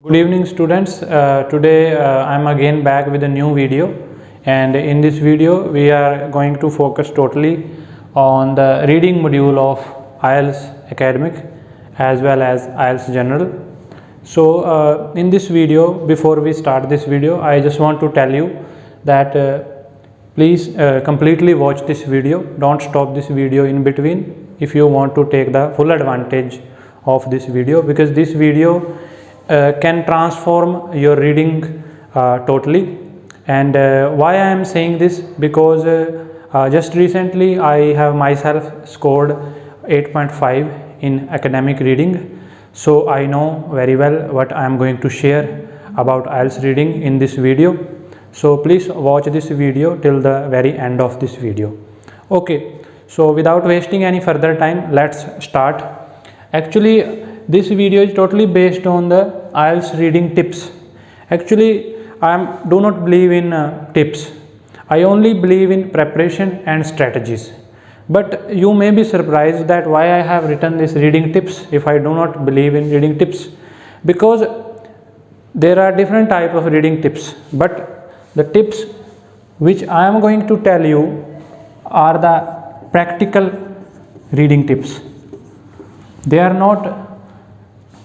Good evening students. Today I am again back with a new video, and in this video we are going to focus totally on the reading module of IELTS academic as well as IELTS general. So in this video, before we start this video, I just want to tell you that please completely watch this video. Don't stop this video in between if you want to take the full advantage of this video, because this video can transform your reading totally. And why I am saying this, because just recently I have myself scored 8.5 in academic reading, so I know very well what I am going to share about IELTS reading in this video. So please watch this video till the very end of this video. Okay, so without wasting any further time, let's start. Actually, this video is totally based on the IELTS reading tips. Actually, I do not believe in tips. I only believe in preparation and strategies. But you may be surprised that why I have written this reading tips if I do not believe in reading tips. Because there are different types of reading tips. But the tips which I am going to tell you are the practical reading tips. They are not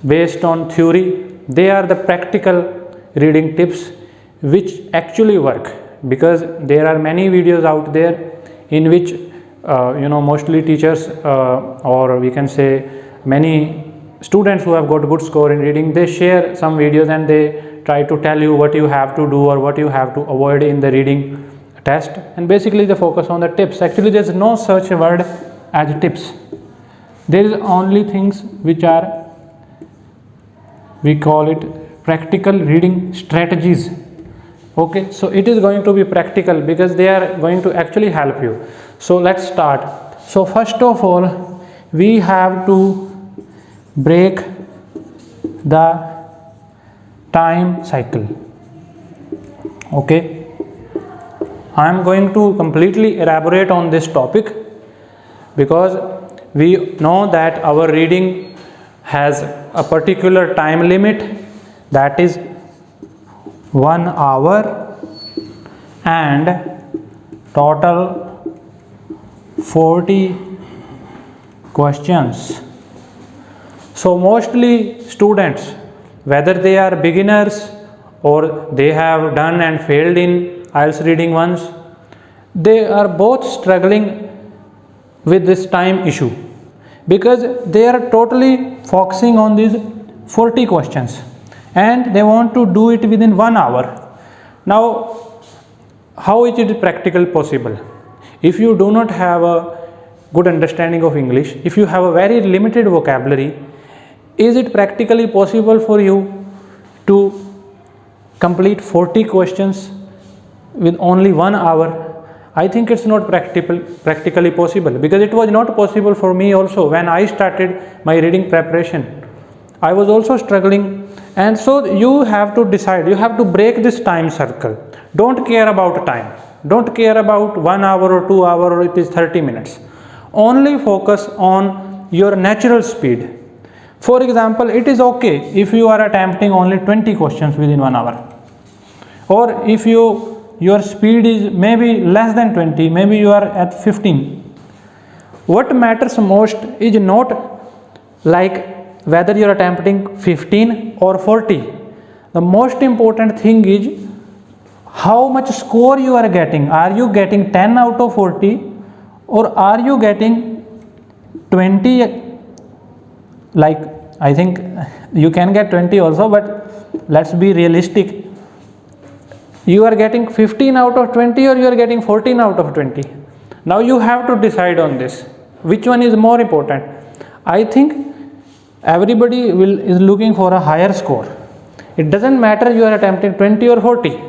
based on theory, they are the practical reading tips which actually work, because there are many videos out there in which mostly teachers or we can say many students who have got good score in reading, they share some videos and they try to tell you what you have to do or what you have to avoid in the reading test, and basically they focus on the tips. Actually, there is no such word as tips. There is only things which are, we call it practical reading strategies. Okay, so it is going to be practical because they are going to actually help you. So let's start. So first of all, we have to break the time cycle. Okay, I am going to completely elaborate on this topic because we know that our reading has a particular time limit, that is 1 hour, and total 40 questions. So mostly students, whether they are beginners or they have done and failed in IELTS reading once, they are both struggling with this time issue, because they are totally focusing on these 40 questions and they want to do it within 1 hour. Now, how is it practically possible? If you do not have a good understanding of English, if you have a very limited vocabulary, is it practically possible for you to complete 40 questions with only 1 hour? I think it's not practically possible, because it was not possible for me also when I started my reading preparation. I was also struggling, and so you have to decide, you have to break this time circle. Don't care about time, don't care about 1 hour or 2 hours or it is 30 minutes. Only focus on your natural speed. For example, it is okay if you are attempting only 20 questions within 1 hour, or if your speed is maybe less than 20, maybe you are at 15. What matters most is not like whether you are attempting 15 or 40. The most important thing is how much score you are getting. Are you getting 10 out of 40 or are you getting 20? Like, I think you can get 20 also, but let's be realistic. You are getting 15 out of 20 or you are getting 14 out of 20. Now you have to decide on this. Which one is more important? I think everybody is looking for a higher score. It doesn't matter you are attempting 20 or 40.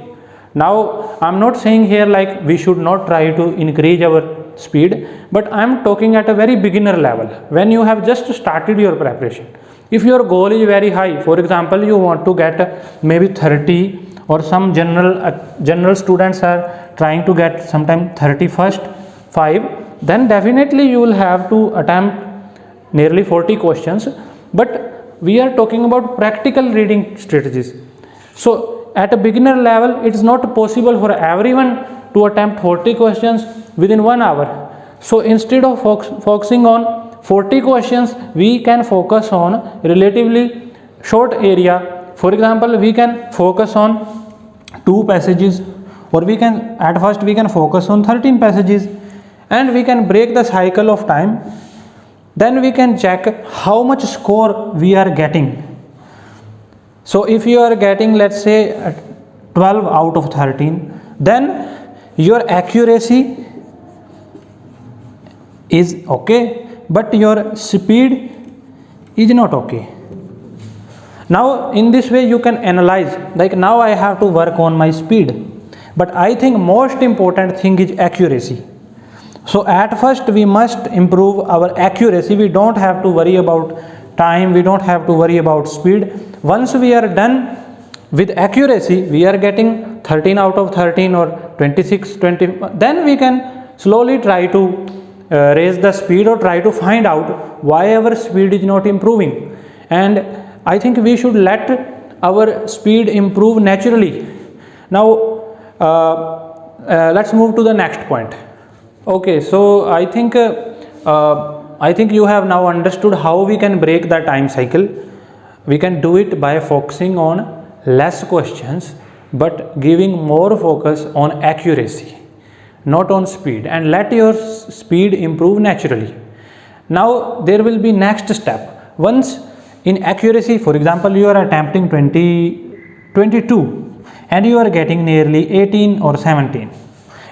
Now I am not saying here like we should not try to increase our speed, but I am talking at a very beginner level, when you have just started your preparation. If your goal is very high, for example, you want to get maybe 30, or some general students are trying to get sometime 31st 5, then definitely you will have to attempt nearly 40 questions. But we are talking about practical reading strategies. So at a beginner level, it is not possible for everyone to attempt 40 questions within 1 hour. So instead of focusing on 40 questions, we can focus on relatively short area. For example, we can focus on 2 passages, or we can at first we can focus on 13 passages, and we can break the cycle of time. Then we can check how much score we are getting. So if you are getting, let's say, 12 out of 13, then your accuracy is okay, but your speed is not okay. Now in this way you can analyze, like, now I have to work on my speed, but I think most important thing is accuracy. So at first we must improve our accuracy. We don't have to worry about time, we don't have to worry about speed. Once we are done with accuracy, we are getting 13 out of 13 or 26, 20, then we can slowly try to raise the speed, or try to find out why our speed is not improving. And I think we should let our speed improve naturally. Now let's move to the next point. Okay, so I think you have now understood how we can break the time cycle. We can do it by focusing on less questions, but giving more focus on accuracy, not on speed, and let your speed improve naturally. Now there will be next step. Once in accuracy, for example, you are attempting 22 and you are getting nearly 18 or 17.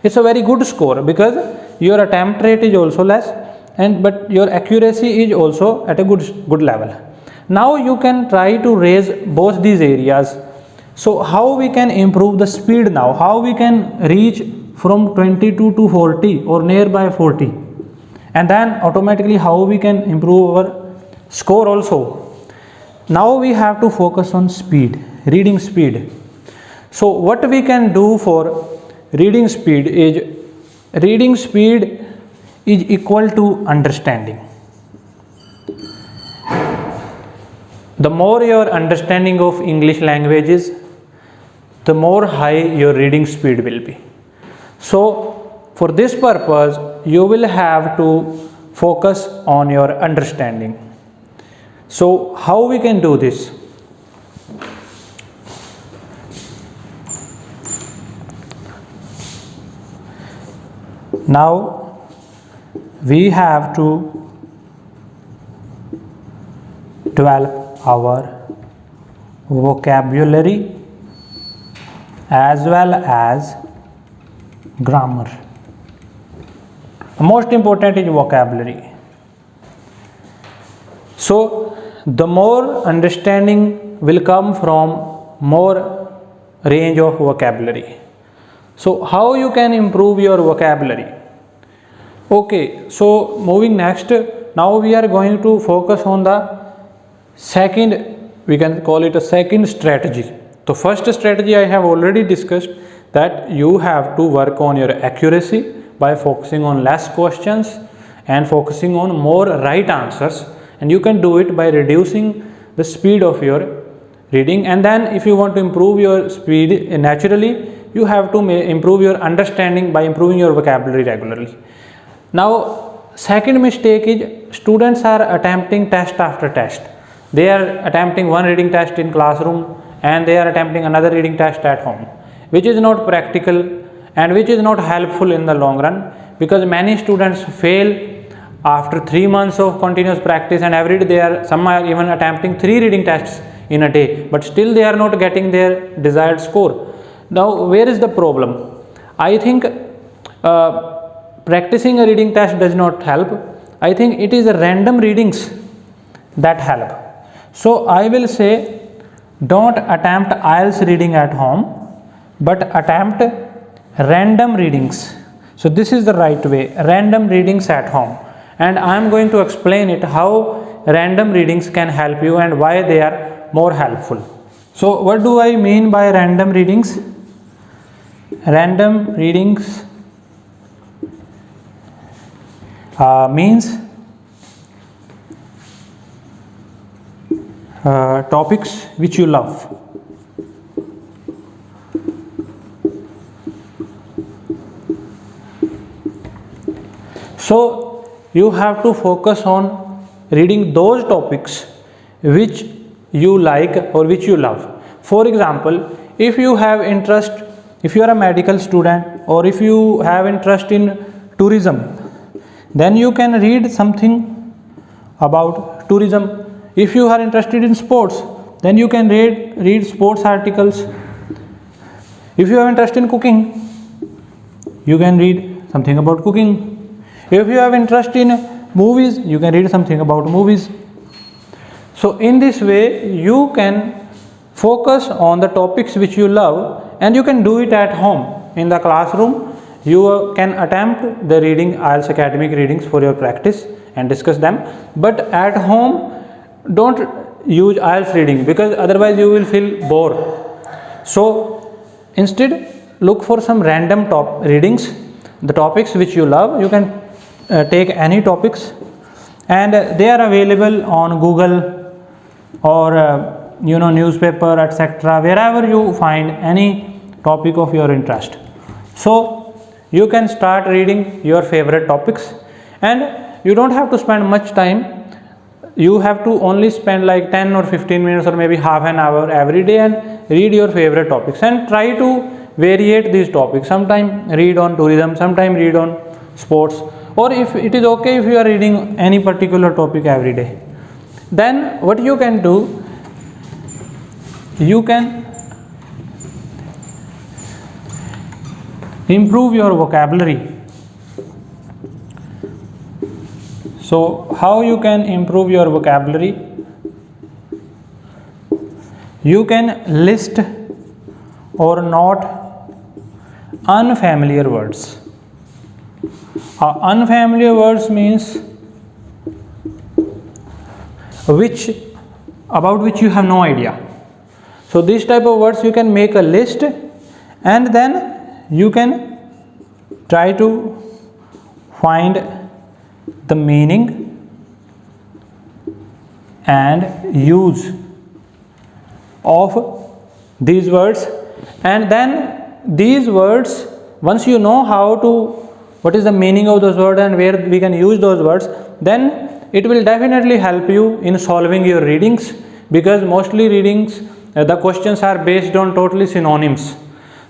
It's a very good score, because your attempt rate is also less, but your accuracy is also at a good level. Now you can try to raise both these areas. So how we can improve the speed now? How we can reach from 22 to 40 or nearby 40? And then automatically how we can improve our score also? Now we have to focus on speed, reading speed. So what we can do for reading speed is equal to understanding. The more your understanding of English language is, the more high your reading speed will be. So for this purpose, you will have to focus on your understanding. So how we can do this? Now we have to develop our vocabulary as well as grammar. Most important is vocabulary. So the more understanding will come from more range of vocabulary. So how you can improve your vocabulary? Okay, so moving next, now we are going to focus on the second, we can call it a second strategy. The first strategy I have already discussed, that you have to work on your accuracy by focusing on less questions and focusing on more right answers, and you can do it by reducing the speed of your reading. And then if you want to improve your speed naturally, you have to improve your understanding by improving your vocabulary regularly. Now second mistake is, students are attempting test after test. They are attempting one reading test in classroom and they are attempting another reading test at home, which is not practical and which is not helpful in the long run, because many students fail after 3 months of continuous practice, and every day some are even attempting 3 reading tests in a day, but still they are not getting their desired score. Now where is the problem? I think practicing a reading test does not help. I think it is random readings that help. So I will say, don't attempt IELTS reading at home, but attempt random readings. So this is the right way, random readings at home, and I am going to explain it how random readings can help you and why they are more helpful. So what do I mean by random readings? Random readings topics which you love. So you have to focus on reading those topics which you like or which you love. For example, if you have interest, if you are a medical student, or if you have interest in tourism, then you can read something about tourism. If you are interested in sports, then you can read sports articles. If you have interest in cooking, you can read something about cooking. If you have interest in movies, you can read something about movies. So in this way you can focus on the topics which you love, and you can do it at home. In the classroom you can attempt the reading IELTS academic readings for your practice and discuss them, but at home don't use IELTS reading, because otherwise you will feel bored. So instead look for some random top readings, the topics which you love. You can take any topics, and they are available on Google or newspaper, etc., wherever you find any topic of your interest. So you can start reading your favorite topics, and you don't have to spend much time. You have to only spend like 10 or 15 minutes or maybe half an hour every day and read your favorite topics, and try to variate these topics. Sometime read on tourism, sometime read on sports, or if it is okay if you are reading any particular topic every day, then what you can do, you can improve your vocabulary. So how you can improve your vocabulary? You can list or note unfamiliar words. Unfamiliar words means about which you have no idea. So this type of words you can make a list, and then you can try to find the meaning and use of these words, and then these words, once you know what is the meaning of those words and where we can use those words, then it will definitely help you in solving your readings, because mostly readings the questions are based on totally synonyms.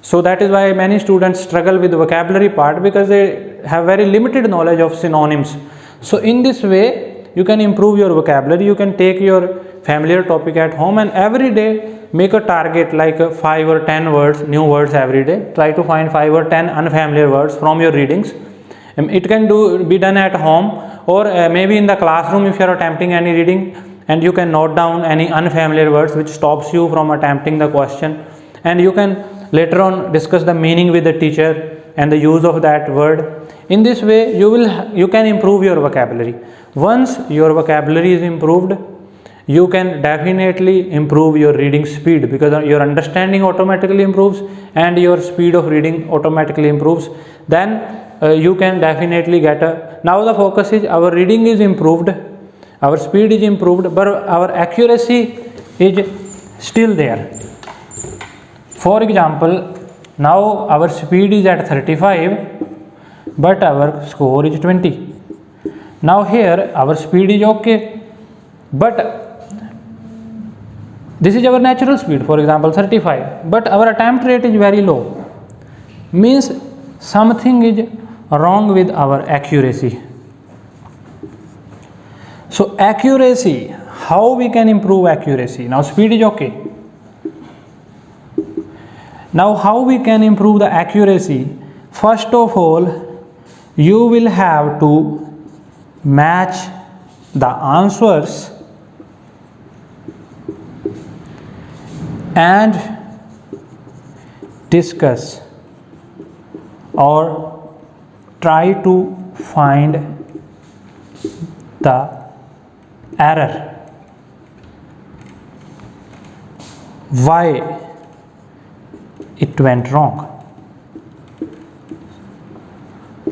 So that is why many students struggle with the vocabulary part, because they have very limited knowledge of synonyms. So in this way you can improve your vocabulary. You can take your familiar topic at home and every day make a target like 5 or 10 words, new words every day. Try to find 5 or 10 unfamiliar words from your readings. It can be done at home, or maybe in the classroom if you are attempting any reading, and you can note down any unfamiliar words which stops you from attempting the question, and you can later on discuss the meaning with the teacher and the use of that word. In this way you can improve your vocabulary. Once your vocabulary is improved, you can definitely improve your reading speed, because your understanding automatically improves and your speed of reading automatically improves. Then you can definitely get now the focus is our reading is improved, our speed is improved, but our accuracy is still there. For example, now our speed is at 35 but our score is 20. Now here our speed is okay, but this is our natural speed, for example 35, but our attempt rate is very low, means something is wrong with our accuracy. So accuracy, how we can improve accuracy? Now speed is okay. Now how we can improve the accuracy? First of all, you will have to match the answers and discuss or try to find the error. Why it went wrong?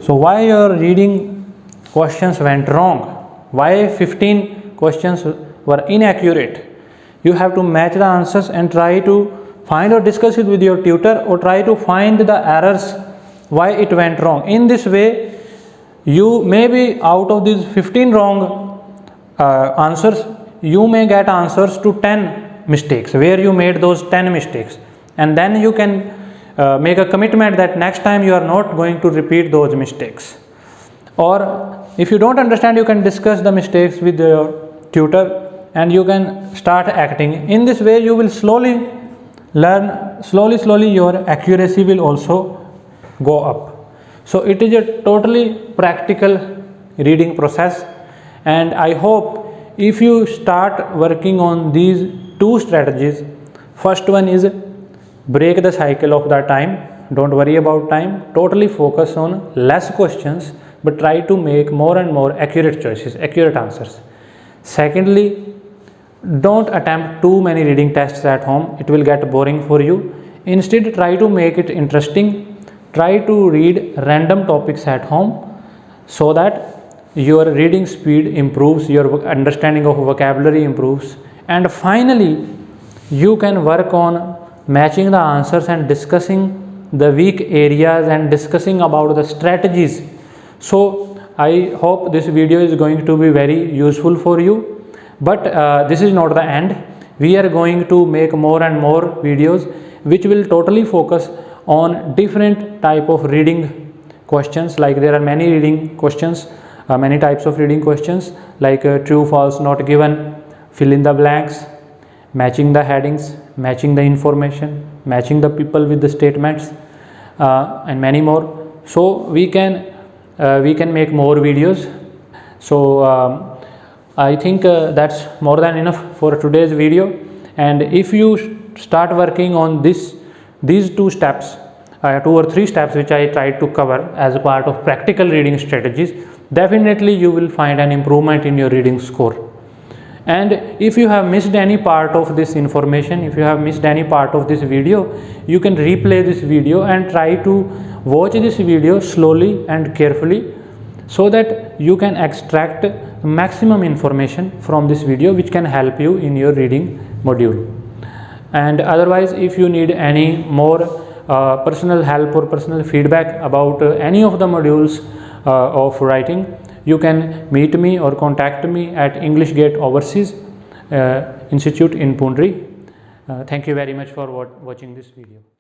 So why your reading questions went wrong? Why 15 questions were inaccurate? you have to match the answers and try to find or discuss it with your tutor, or try to find the errors why it went wrong. In this way, you may be out of these 15 wrong answers, you may get answers to 10 mistakes where you made those 10 mistakes, and then you can make a commitment that next time you are not going to repeat those mistakes. Or if you don't understand, you can discuss the mistakes with your tutor and you can start acting. In this way, you will slowly learn, slowly your accuracy will also go up. So it is a totally practical reading process, and I hope if you start working on these two strategies, first one is break the cycle of the time. Don't worry about time, totally focus on less questions, but try to make more and more accurate choices, accurate answers. Secondly, don't attempt too many reading tests at home, it will get boring for you. Instead, try to make it interesting. Try to read random topics at home so that your reading speed improves, your understanding of vocabulary improves, and finally you can work on matching the answers and discussing the weak areas and discussing about the strategies. So I hope this video is going to be very useful for you, but this is not the end. We are going to make more and more videos which will totally focus on different type of reading questions. Like there are many reading questions, many types of reading questions, like true, false, not given, fill in the blanks, matching the headings, matching the information, matching the people with the statements, and many more. So we can make more videos. So I think that's more than enough for today's video. And if you start working on these two steps, 2 or 3 steps which I tried to cover as a part of practical reading strategies, definitely you will find an improvement in your reading score. And if you have missed any part of this information, if you have missed any part of this video, you can replay this video and try to watch this video slowly and carefully, so that you can extract maximum information from this video which can help you in your reading module. And otherwise, if you need any more personal help or personal feedback about any of the modules of writing, you can meet me or contact me at English Gate Overseas Institute in Pundri. Thank you very much for watching this video.